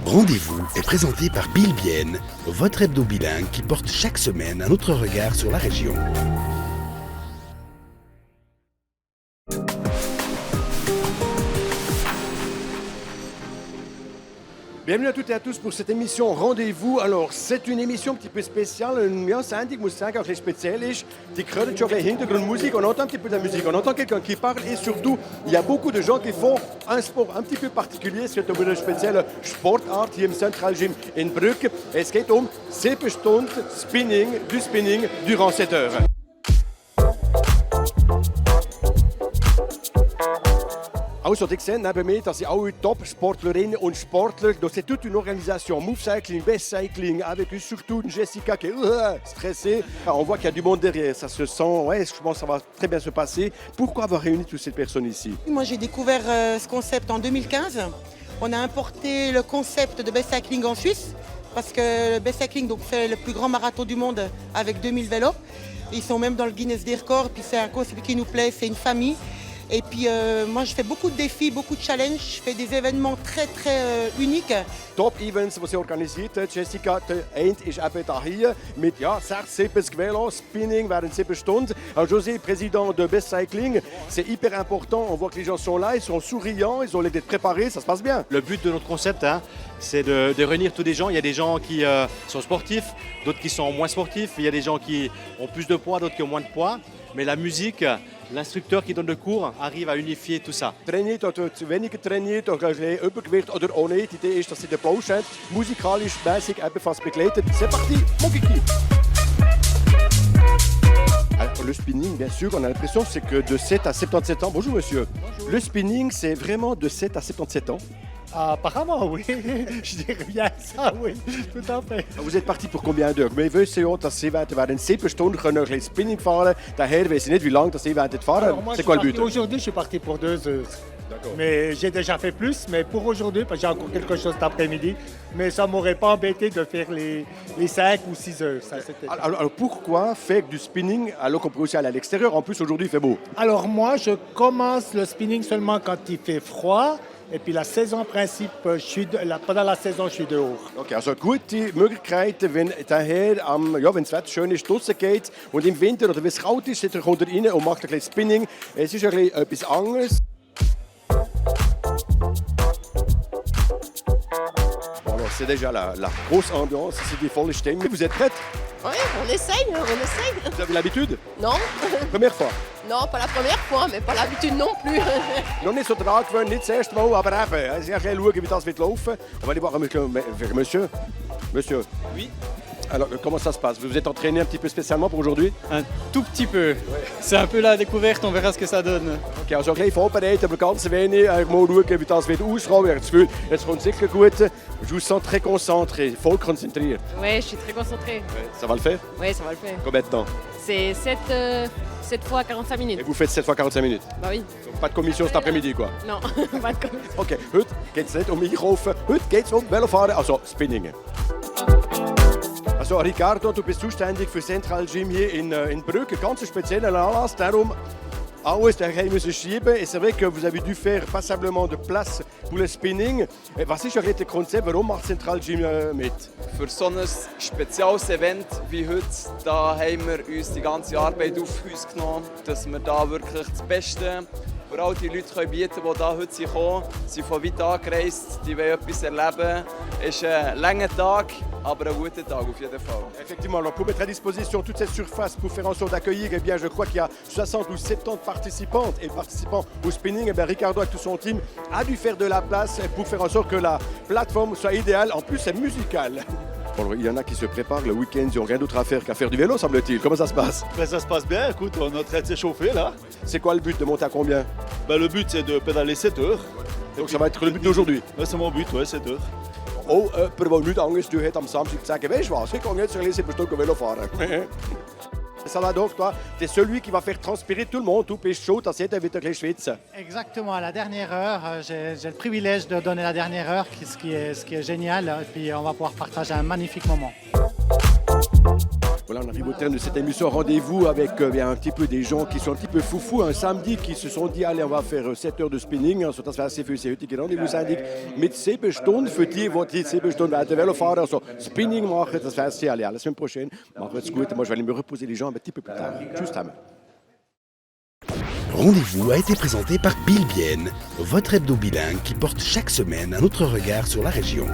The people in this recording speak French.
Rendez-vous est présenté par Bill Bienne, votre hebdo bilingue qui porte chaque semaine un autre regard sur la région. Bienvenue à toutes et à tous pour cette émission Rendez-vous. Alors, c'est une émission un petit peu spéciale, une scène, ich muss sagen, auch ein speziell ist. Die hören schon Hintergrundmusik, on entend un petit peu de la musique, on entend quelqu'un qui parle et surtout, il y a beaucoup de gens qui font un sport un petit peu particulier. C'est eine spezielle Sportart hier im Central Gym in Brugg. Es geht 7 Stunden Spinning durant 7 heures. Also, ihr seht neben mir, dass sie alle Top-Sportlerinnen und Sportler, c'est toute une organisation, Move Cycling, Best Cycling, avec surtout une Jessica qui est stressée. On voit qu'il y a du monde derrière, ça se sent, ouais, je pense que ça va très bien se passer. Pourquoi avoir réuni toutes ces personnes ici? Moi, j'ai découvert ce concept en 2015. On a importé le concept de Best Cycling en Suisse, parce que le Best Cycling donc, fait le plus grand marathon du monde avec 2000 vélos. Ils sont même dans le Guinness des records, puis c'est un concept qui nous plaît, c'est une famille. Et puis moi je fais beaucoup de défis, beaucoup de challenges, je fais des événements très uniques. Top-Events, die sie organisiert hat. Jessica, der Eint ist eben hier mit 70 Velos, Spinning während 7 Stunden. Alors, José, président de Best Cycling, c'est hyper important. On voit que les gens sont là, ils sont souriants, ils ont l'air d'être préparés, ça se passe bien. Le but de notre concept, c'est de réunir tous des gens. Il y a des gens qui sont sportifs, d'autres qui sont moins sportifs. Il y a des gens qui ont plus de poids, d'autres qui ont moins de poids. Mais la musique, l'instructeur qui donne le cours arrive à unifier tout ça. Trainiert oder zu weniger trainiert oder ein Übergewicht oder auch nicht. Die Idee ist, dass sie den Baustein musikalisch mäßig ebenfalls begleitet. C'est parti, mon kiki! Alors, le spinning, bien sûr, on a l'impression c'est que de 7 à 77 ans. Bonjour monsieur. Bonjour. Le spinning, c'est vraiment de 7 à 77 ans. Apparemment, oui. Je dirais bien ça, oui. Tout à fait. Vous êtes parti pour combien d'heures? Wir wissen ja, dass Sie während 7 Stunden können ein bisschen Spinning fahren. Daher weiß ich nicht, wie lange Sie werden fahren. C'est quoi le but? Aujourd'hui, je suis parti pour 2 heures. Mais j'ai déjà fait plus, mais pour aujourd'hui, parce que j'ai encore quelque chose cet après-midi, mais ça ne m'aurait pas embêté de faire les 5 ou 6 heures. Ça, alors pourquoi faire du spinning alors qu'on peut aussi aller à l'extérieur? En plus, aujourd'hui, il fait beau. Alors moi, je commence le spinning seulement quand il fait froid. Et puis la saison, en principe, pendant la saison, je suis dehors. Okay, also gute Möglichkeiten, wenn daher wenn das Wetter schön ist, draußen geht und im Winter oder wenn es kalt ist, kommt er rein und macht ein bisschen Spinning. Es ist ein bisschen etwas anderes. Bon, alors, c'est déjà la grosse ambiance, c'est des volle Stimmung. Vous êtes prête? Oui, on essaye. Vous avez l'habitude? Non. Première fois? Non, pas la première fois, mais pas l'habitude non plus. Noch nicht so dran gewöhnt, nicht das erste Mal, aber eben. Also ich will schauen, wie das wird laufen. On va aller voir monsieur. Monsieur. Oui. Alors, comment ça se passe? Vous vous êtes entraîné un petit peu spécialement pour aujourd'hui? Un tout petit peu. Ouais. C'est un peu la découverte, on verra ce que ça donne. Okay, also ein bisschen vorbereitet, aber ganz wenig. Mal schauen, wie das wird auskommen. Ich habe das Gefühl, jetzt kommt sicher gut. Je vous sens très concentré, voll concentré. Oui, je suis très concentrée. Ouais, ça va le faire? Oui, ça va le faire. Combien de temps? C'est 7 fois 45 minutes. Et vous faites 7 fois 45 minutes? Bah oui. Donc, pas de commission cet après-midi, quoi? Non, pas de commission. Okay, heute geht es nicht um Einkaufen, heute geht es um Velofahren, also Spinning. Also Ricardo, du bist zuständig für Central Gym hier in Brugg, ein ganz spezieller Anlass, darum alles daheim müssen schieben. Et c'est vrai que vous avez dû faire passablement de place pour le Spinning. Was ist eigentlich das Konzept, warum macht Central Gym mit? Für so ein spezielles Event wie heute, da haben wir uns die ganze Arbeit auf uns genommen, dass wir da wirklich das Beste für all die Leute bieten können, die da heute gekommen sind. Sie sind von weit angereist, die wollen etwas erleben. Es ist ein langer Tag, aber ein guter Tag auf jeden Fall. Effectivement, alors pour mettre à disposition toute cette surface pour faire en sorte d'accueillir, eh bien, je crois qu'il y a 60 ou 70 participantes et participants au spinning. Eh bien, Ricardo avec tout son team a dû faire de la place pour faire en sorte que la plateforme soit idéale. En plus, c'est musical. Bon, il y en a qui se préparent le week-end, ils n'ont rien d'autre à faire qu'à faire du vélo, semble-t-il. Comment ça se passe? Ben, ça se passe bien, écoute, on est en train de s'échauffer là. C'est quoi le but de monter à combien? Ben, le but c'est de pédaler 7 heures. Donc ça va être le but d'aujourd'hui? Ben, c'est mon but, ouais, 7 heures. Oh, jemand, der nichts anderes zu tun hat am Samstag, zu sagen, weißt du was, ich kann jetzt ein 7 Stunden Velo fahren. Salvador, toi, tu es celui qui va faire transpirer tout le monde. Du bist chaud, dass jeder wieder ein bisschen schwitzen. Exactement, à la dernière heure, j'ai le privilège de donner la dernière heure, ce qui est génial. Et puis on va pouvoir partager un magnifique moment. Voilà, on arrive au terme de cette émission. Rendez-vous avec un petit peu des gens qui sont un petit peu foufous un samedi, qui se sont dit, allez, on va faire 7 heures de spinning. Also, das wäre sehr für Sie heutige Rendezvous-Sendung. Mit 7 Stunden für die 7 Stunden weiter Velo fahren, also Spinning machen, das wäre sehr, allez, à la semaine prochaine. Macht's gut. Moi, je vais aller me reposer les jambes un petit peu plus tard. Tschüss, zusammen. Rendez-vous a été présenté par Bill Bien, votre hebdo bilingue qui porte chaque semaine un autre regard sur la région.